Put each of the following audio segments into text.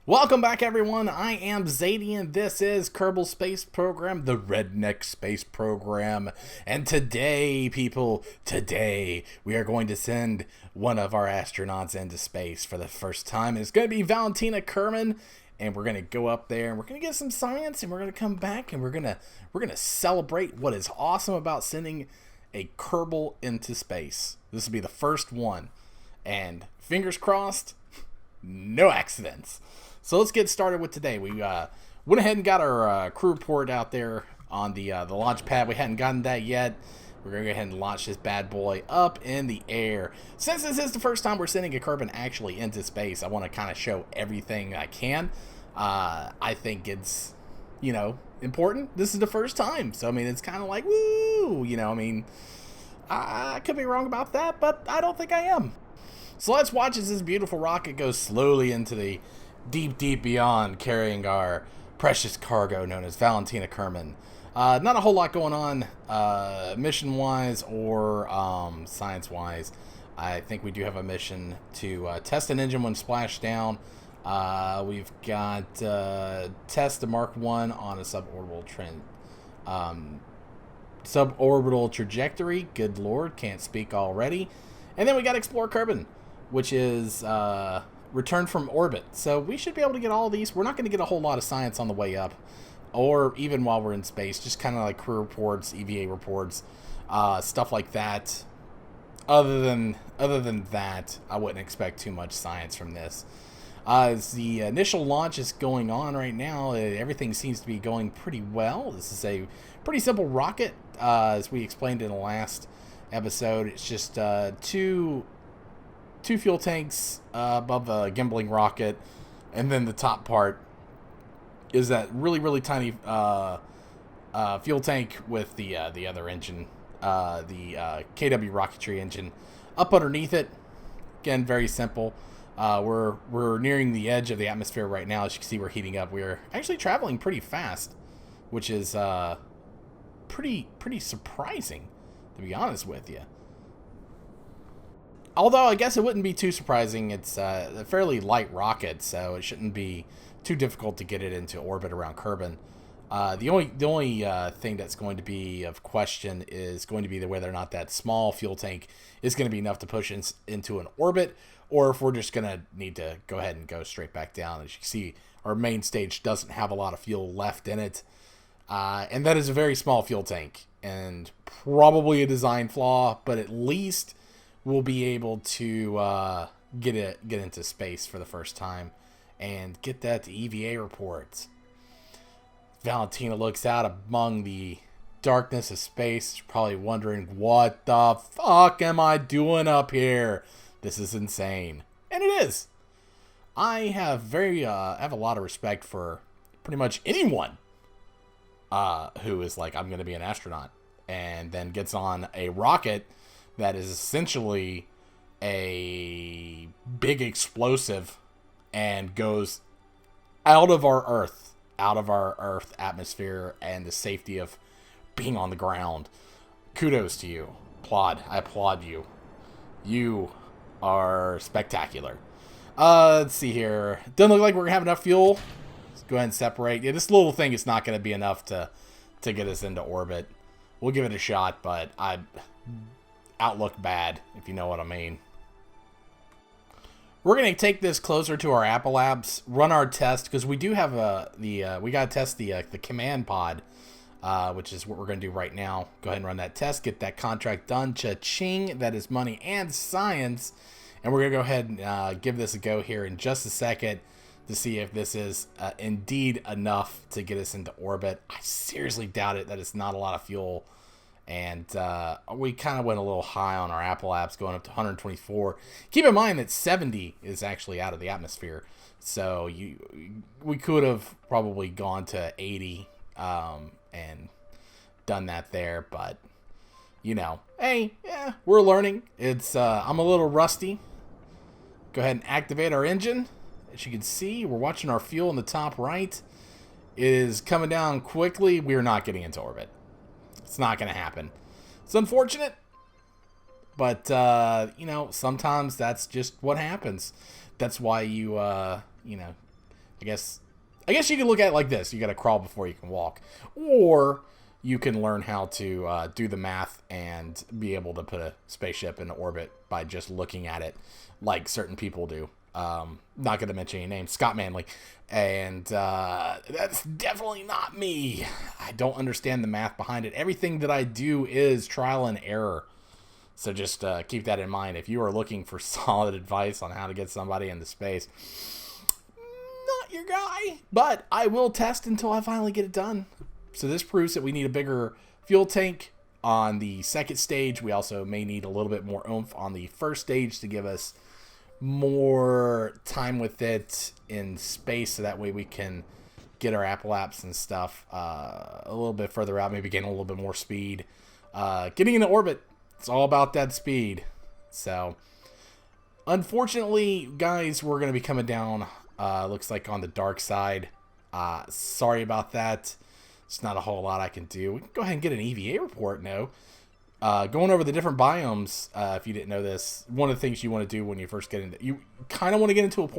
Welcome back, everyone. I am Zadian. This is Kerbal Space Program, the Redneck Space Program. And today, people, we are going to send one of our astronauts into space for the first time. It's going to be Valentina Kerman, and we're going to go up there and we're going to get some science, and we're going to come back and we're going to celebrate what is awesome about sending a Kerbal into space. This will be the first one, and fingers crossed, no accidents. So let's get started with today. We went ahead and got our crew report out there on the launch pad. We hadn't gotten that yet. We're going to go ahead and launch this bad boy up in the air. Since this is the first time we're sending a Kerbal actually into space, I want to kind of show everything I can. I think it's, important. This is the first time. So, it's kind of like, woo, I could be wrong about that, but I don't think I am. So let's watch as this beautiful rocket goes slowly into the deep beyond, carrying our precious cargo known as Valentina Kerman. Not a whole lot going on mission-wise or science-wise. I think we do have a mission to test an engine when splashed down. We've got test the Mark 1 on a suborbital trajectory. Good lord, can't speak already. And then we got explore Kerbal, which is return from orbit. So we should be able to get all of these. We're not going to get a whole lot of science on the way up, or even while we're in space. Just kind of like crew reports, EVA reports, stuff like that. Other than that, I wouldn't expect too much science from this. As the initial launch is going on right now, everything seems to be going pretty well. This is a pretty simple rocket, as we explained in the last episode. It's just two fuel tanks above the gimbaling rocket, and then the top part is that really tiny fuel tank with the other engine, the KW Rocketry engine up underneath it. Again, very simple. We're nearing the edge of the atmosphere right now. As you can see, we're heating up. We're actually traveling pretty fast, which is pretty surprising, to be honest with you. Although I guess it wouldn't be too surprising. It's a fairly light rocket, so it shouldn't be too difficult to get it into orbit around Kerbal. The only thing that's going to be of question is going to be whether or not that small fuel tank is going to be enough to push into an orbit, or if we're just going to need to go ahead and go straight back down. As you can see, our main stage doesn't have a lot of fuel left in it, and that is a very small fuel tank, and probably a design flaw, but at least we'll be able to get into space for the first time and get that EVA report. Valentina looks out among the darkness of space. She's probably wondering, what the fuck am I doing up here? This is insane. And it is. I have a lot of respect for pretty much anyone who is like, I'm going to be an astronaut, and then gets on a rocket that is essentially a big explosive and goes out of our Earth atmosphere and the safety of being on the ground. Kudos to you. I applaud you. You are spectacular. Let's see here. Doesn't look like we're gonna have enough fuel. Let's go ahead and separate. Yeah, this little thing is not gonna be enough to get us into orbit. We'll give it a shot, but outlook bad, if you know what I mean. We're going to take this closer to our Apple Labs, run our test, because we do have we got to test the command pod, which is what we're going to do right now. Go ahead and run that test, get that contract done. Cha-ching, that is money and science. And we're going to go ahead and give this a go here in just a second to see if this is indeed enough to get us into orbit. I seriously doubt it. That is not a lot of fuel. And we kind of went a little high on our Apple apps, going up to 124. Keep in mind that 70 is actually out of the atmosphere. So we could have probably gone to 80 and done that there. But, hey, yeah, we're learning. I'm a little rusty. Go ahead and activate our engine. As you can see, we're watching our fuel in the top right. It is coming down quickly. We're not getting into orbit. It's not going to happen. It's unfortunate, but, sometimes that's just what happens. That's why you I guess you can look at it like this. You got to crawl before you can walk. Or you can learn how to do the math and be able to put a spaceship in orbit by just looking at it like certain people do. Not going to mention any names. Scott Manley. And that's definitely not me. I don't understand the math behind it. Everything that I do is trial and error. So just keep that in mind. If you are looking for solid advice on how to get somebody into space, not your guy. But I will test until I finally get it done. So this proves that we need a bigger fuel tank on the second stage. We also may need a little bit more oomph on the first stage to give us more time with it in space, so that way we can get our apoapse and stuff a little bit further out, maybe gain a little bit more speed. Getting into orbit, it's all about that speed. So unfortunately, guys, we're going to be coming down, looks like on the dark side. Sorry about that. It's not a whole lot I can do. We can go ahead and get an EVA report now. Going over the different biomes, if you didn't know this, one of the things you want to do when you first get into, you kind of want to get into a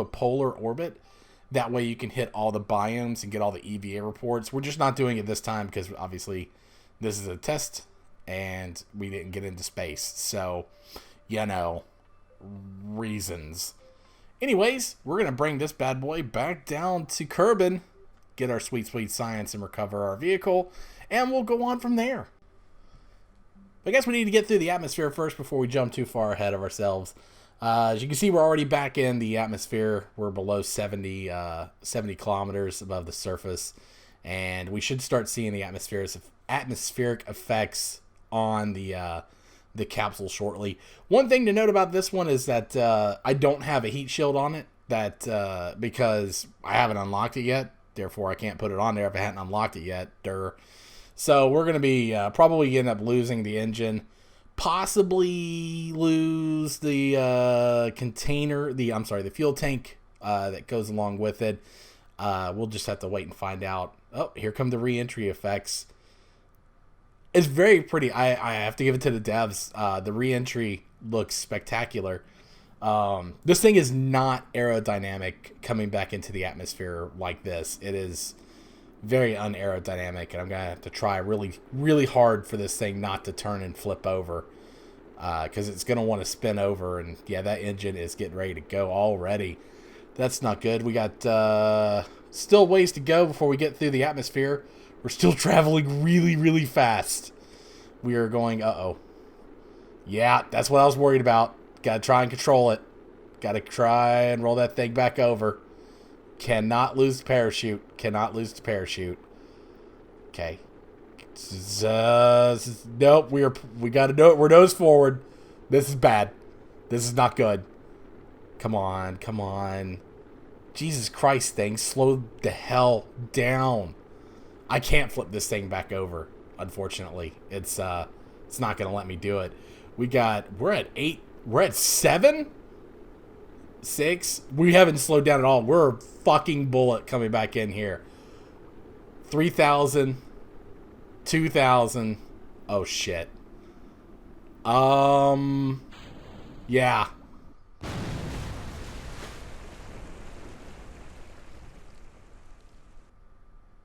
polar orbit. That way you can hit all the biomes and get all the EVA reports. We're just not doing it this time because obviously this is a test and we didn't get into space. So, you know, reasons. Anyways, we're going to bring this bad boy back down to Kerbin, get our sweet, sweet science and recover our vehicle, and we'll go on from there. I guess we need to get through the atmosphere first before we jump too far ahead of ourselves. As you can see, we're already back in the atmosphere. We're below 70 kilometers above the surface, and we should start seeing the atmospheric effects on the capsule shortly. One thing to note about this one is that I don't have a heat shield on it, because I haven't unlocked it yet. Therefore, I can't put it on there if I hadn't unlocked it yet. So we're going to be probably end up losing the engine. Possibly lose the the fuel tank that goes along with it. We'll just have to wait and find out. Oh, here come the re-entry effects. It's very pretty. I have to give it to the devs. The re-entry looks spectacular. This thing is not aerodynamic coming back into the atmosphere like this. It is very unaerodynamic, and I'm going to have to try really, really hard for this thing not to turn and flip over, because it's going to want to spin over, and yeah, that engine is getting ready to go already. That's not good. We got still ways to go before we get through the atmosphere. We're still traveling really, really fast. We are going, uh-oh. Yeah, that's what I was worried about. Got to try and control it. Got to try and roll that thing back over. Cannot lose the parachute. Cannot lose the parachute. Okay. Nope. We got to do it. We're nose forward. This is bad. This is not good. Come on. Come on. Jesus Christ, thing. Slow the hell down. I can't flip this thing back over, unfortunately. It's not going to let me do it. We're at 8. We're at 7? 6? We haven't slowed down at all. We're a fucking bullet coming back in here. 3,000. 2,000. Oh, shit. Yeah.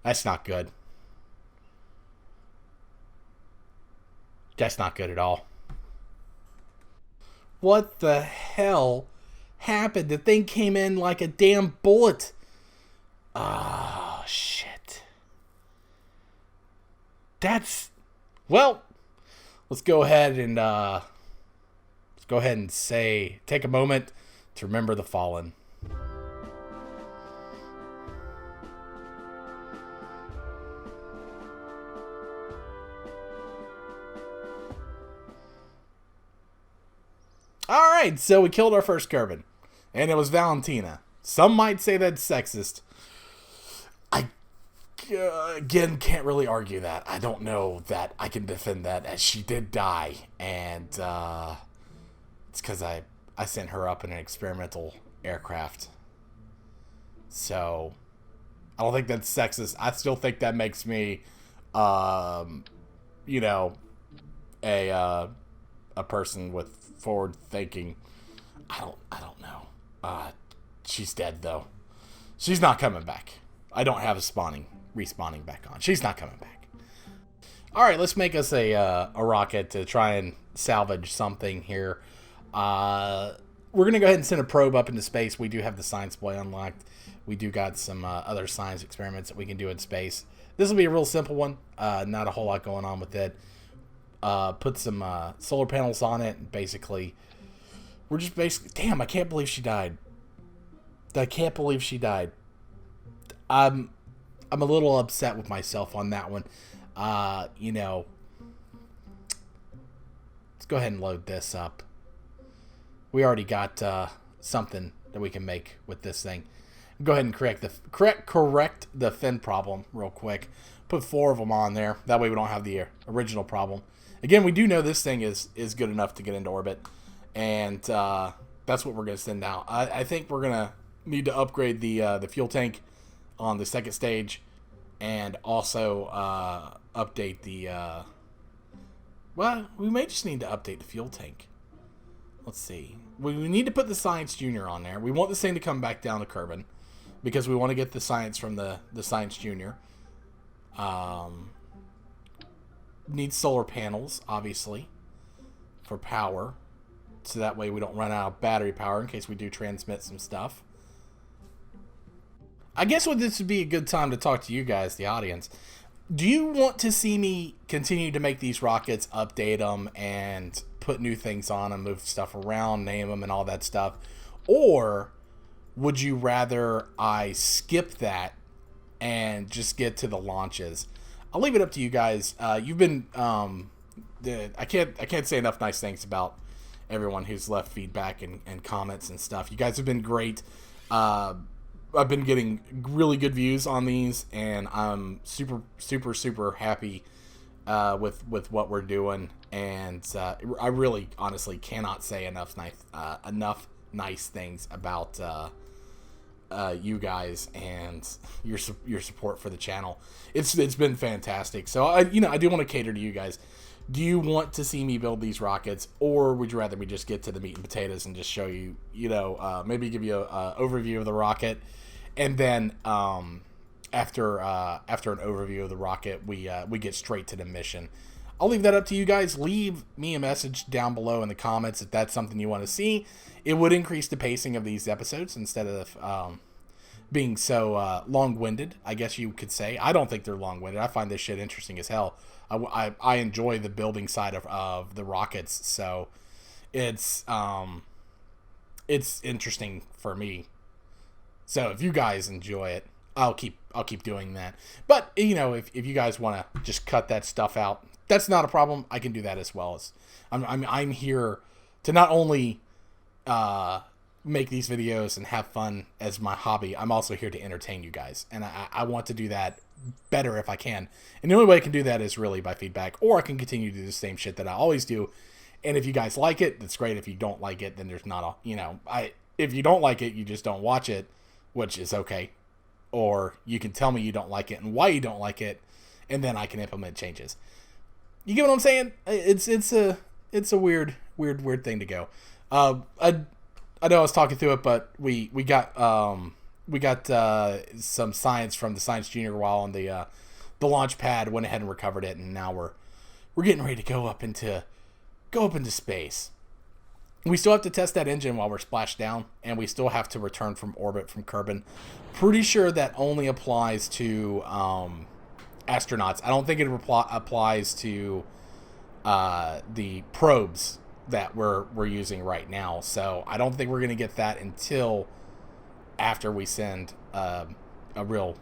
That's not good. That's not good at all. What the hell happened? The thing came in like a damn bullet. Oh, shit. Well, let's go ahead and take a moment to remember the fallen. Alright, so we killed our first Kerbin. And it was Valentina. Some might say that's sexist. I, again, can't really argue that. I don't know that I can defend that, as she did die. And it's because I sent her up in an experimental aircraft. So, I don't think that's sexist. I still think that makes me, a person with forward thinking. I don't know. She's dead, though. She's not coming back. I don't have a respawning back on. She's not coming back. All right, let's make us a rocket to try and salvage something here. We're going to go ahead and send a probe up into space. We do have the science boy unlocked. We do got some other science experiments that we can do in space. This will be a real simple one. Not a whole lot going on with it. Put some solar panels on it. And basically, we're just basically... Damn, I can't believe she died. I can't believe she died. I'm a little upset with myself on that one. You know, let's go ahead and load this up. We already got something that we can make with this thing. Go ahead and correct the fin problem real quick. Put 4 of them on there. That way we don't have the original problem. Again, we do know this thing is good enough to get into orbit, and that's what we're going to send out. I think we're going to need to upgrade the fuel tank on the second stage, and also update the... well, we may just need to update the fuel tank. Let's see. We need to put the Science Junior on there. We want this thing to come back down to Kerbin, because we want to get the science from the Science Junior. Needs solar panels, obviously, for power. So that way we don't run out of battery power in case we do transmit some stuff. I guess this would be a good time to talk to you guys, the audience. Do you want to see me continue to make these rockets, update them, and put new things on them, move stuff around, name them, and all that stuff? Or would you rather I skip that and just get to the launches? I'll leave it up to you guys. You've been... I can't say enough nice things about everyone who's left feedback and comments and stuff. You guys have been great. I've been getting really good views on these, and I'm super happy with what we're doing. And I really, honestly, cannot say enough nice things about you guys and your support for the channel. It's been fantastic. So I do want to cater to you guys. Do you want to see me build these rockets, or would you rather me just get to the meat and potatoes and just show you, maybe give you a overview of the rocket, and then after an overview of the rocket, we get straight to the mission? I'll leave that up to you guys. Leave me a message down below in the comments if that's something you want to see. It would increase the pacing of these episodes instead of being so long-winded, I guess you could say. I don't think they're long-winded. I find this shit interesting as hell. I enjoy the building side of the rockets, so it's interesting for me. So if you guys enjoy it, I'll keep doing that. But if you guys want to just cut that stuff out, that's not a problem. I can do that as well. As I'm here to not only make these videos and have fun as my hobby. I'm also here to entertain you guys, and I want to do that better if I can. And the only way I can do that is really by feedback, or I can continue to do the same shit that I always do. And if you guys like it, that's great. If you don't like it, then there's not a if you don't like it, you just don't watch it, which is okay. Or you can tell me you don't like it and why you don't like it, and then I can implement changes. You get what I'm saying? It's a weird thing to go. I know I was talking through it, but we got some science from the Science Junior while on the launch pad. Went ahead and recovered it, and now we're getting ready to go up into space. We still have to test that engine while we're splashed down, and we still have to return from orbit from Kerbin. Pretty sure that only applies to astronauts. I don't think it applies to the probes that we're using right now. So I don't think we're going to get that until after we send a real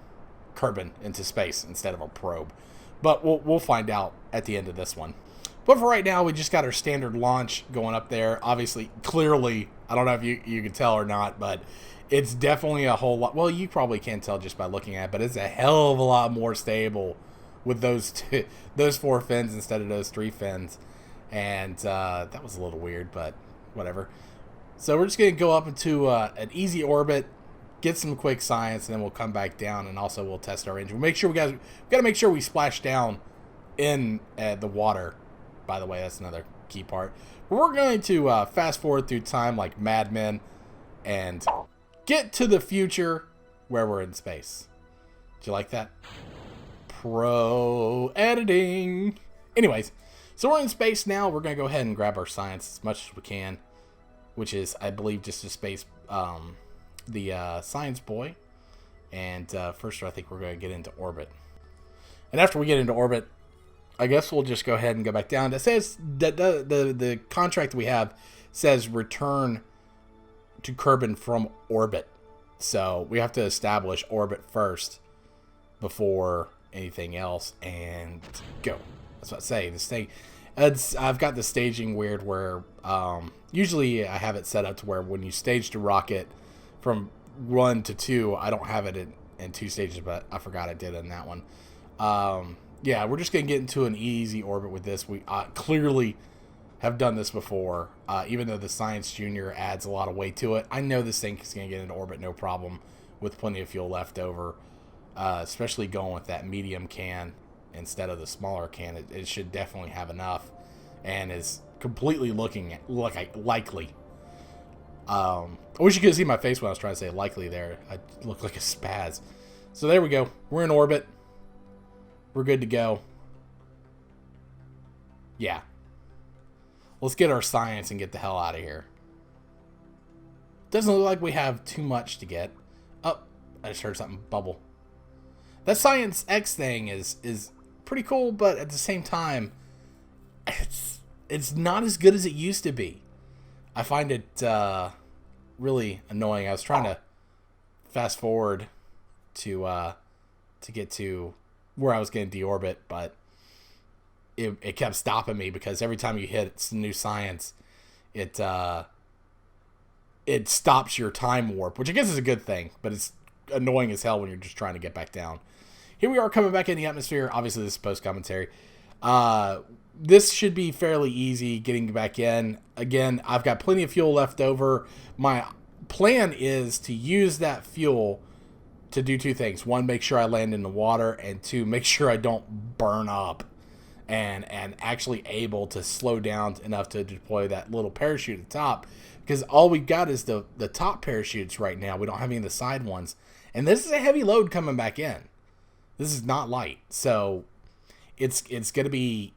Kerbin into space instead of a probe. But we'll find out at the end of this one. But for right now, we just got our standard launch going up there. Obviously, clearly, I don't know if you can tell or not, but it's definitely a whole lot. Well, you probably can't tell just by looking at it, but it's a hell of a lot more stable with those 4 fins instead of those 3 fins. And that was a little weird, but whatever. So we're just going to go up into an easy orbit, get some quick science, and then we'll come back down, and also we'll test our engine. We got to make sure we splash down in the water. By the way, that's another key part. We're going to fast forward through time like Mad Men, and get to the future where we're in space. Do you like that? Pro editing. Anyways, so we're in space now. We're going to go ahead and grab our science as much as we can, which is, I believe, just a space, the science boy. And first, I think we're going to get into orbit. And after we get into orbit, I guess we'll just go ahead and go back down. It says that the contract we have says return to Kerbin from orbit. So we have to establish orbit first before anything else and go. That's what I say. This thing, I've got the staging weird where usually I have it set up to where when you stage the rocket from 1 to 2, I don't have it in 2 stages, but I forgot I did in that one. Yeah, we're just going to get into an easy orbit with this. We clearly have done this before, even though the Science Junior adds a lot of weight to it. I know this thing is going to get into orbit no problem with plenty of fuel left over, especially going with that medium can instead of the smaller can. It should definitely have enough and is completely looking likely. I wish you could see my face when I was trying to say likely there. I look like a spaz. So there we go. We're in orbit. We're good to go. Yeah. Let's get our science and get the hell out of here. Doesn't look like we have too much to get. Oh, I just heard something bubble. That Science X thing is pretty cool, but at the same time, it's not as good as it used to be. I find it really annoying. I was trying to fast forward to get to where I was going to deorbit, but it kept stopping me because every time you hit some new science, it stops your time warp, which I guess is a good thing, but it's annoying as hell when you're just trying to get back down. Here we are coming back in the atmosphere. Obviously, this is post-commentary. This should be fairly easy getting back in. Again, I've got plenty of fuel left over. My plan is to use that fuel to do 2 things. 1, make sure I land in the water, and 2, make sure I don't burn up and actually able to slow down enough to deploy that little parachute at the top, because all we've got is the top parachutes right now. We don't have any of the side ones, and this is a heavy load coming back in. This is not light, so it's gonna be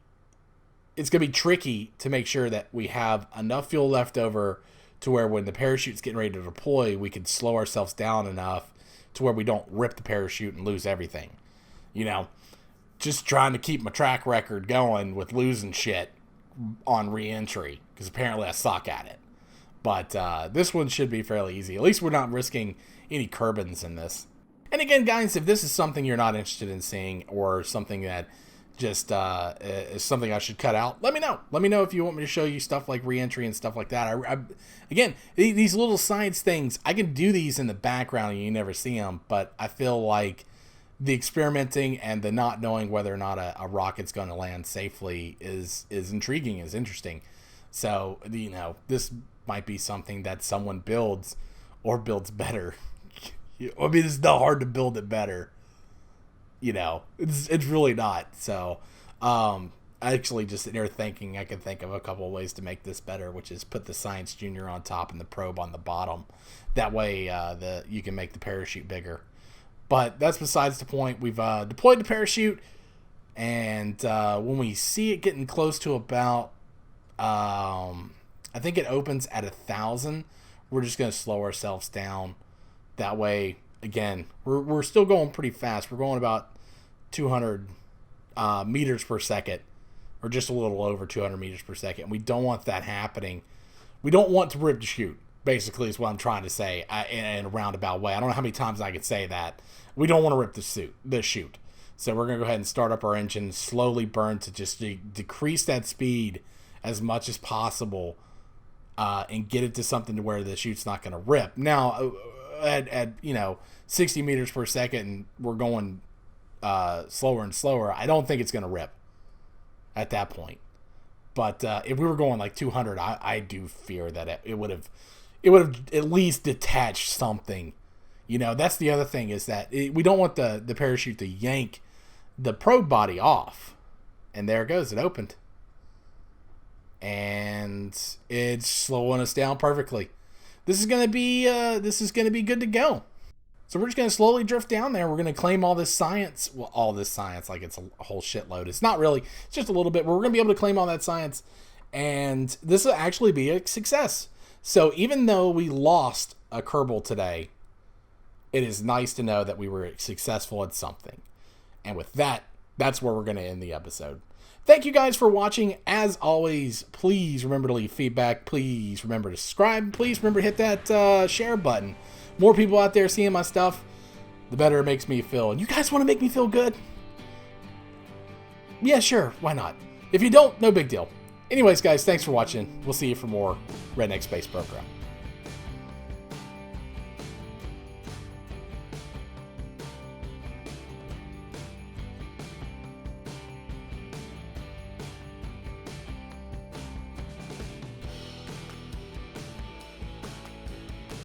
tricky to make sure that we have enough fuel left over to where when the parachute's getting ready to deploy, we can slow ourselves down enough to where we don't rip the parachute and lose everything. You know, just trying to keep my track record going with losing shit on re-entry, because apparently I suck at it. But this one should be fairly easy. At least we're not risking any Kerbins in this. And again, guys, if this is something you're not interested in seeing, or something that just is something I should cut out, let me know. Let me know if you want me to show you stuff like re-entry and stuff like that. Again, these little science things, I can do these in the background and you never see them, but I feel like the experimenting and the not knowing whether or not a rocket's going to land safely is intriguing, is interesting. So, you know, this might be something that someone builds or builds better. I mean, it's not hard to build it better. You know, it's really not. So, I actually just sitting here thinking I can think of a couple of ways to make this better, which is put the Science Junior on top and the probe on the bottom. That way, you can make the parachute bigger. But that's besides the point. We've deployed the parachute, and when we see it getting close to about, I think it opens at 1,000. We're just going to slow ourselves down. That way, again, we're still going pretty fast. We're going about 200 meters per second, or just a little over 200 meters per second. We don't want that happening. We don't want to rip the chute, basically, is what I'm trying to say in a roundabout way. I don't know how many times I could say that. We don't want to rip the chute. So we're going to go ahead and start up our engine, slowly burn to just decrease that speed as much as possible, and get it to something to where the chute's not going to rip. Now, at 60 meters per second, we're going slower and slower. I don't think it's going to rip at that point. But if we were going like 200, I do fear that it would have at least detached something. You know, that's the other thing, is that we don't want the parachute to yank the probe body off. And there it goes. It opened. And it's slowing us down perfectly. this is gonna be good to go. So we're just gonna slowly drift down there. We're gonna claim all this science. Well, all this science, like it's a whole shitload. It's not really. It's just a little bit. But we're gonna be able to claim all that science, and this will actually be a success. So even though we lost a Kerbal today, it is nice to know that we were successful at something. And with that, that's where we're going to end the episode. Thank you guys for watching. As always, please remember to leave feedback. Please remember to subscribe. Please remember to hit that share button. More people out there seeing my stuff, the better it makes me feel. And you guys want to make me feel good? Yeah, sure. Why not? If you don't, no big deal. Anyways, guys, thanks for watching. We'll see you for more Redneck Space Program.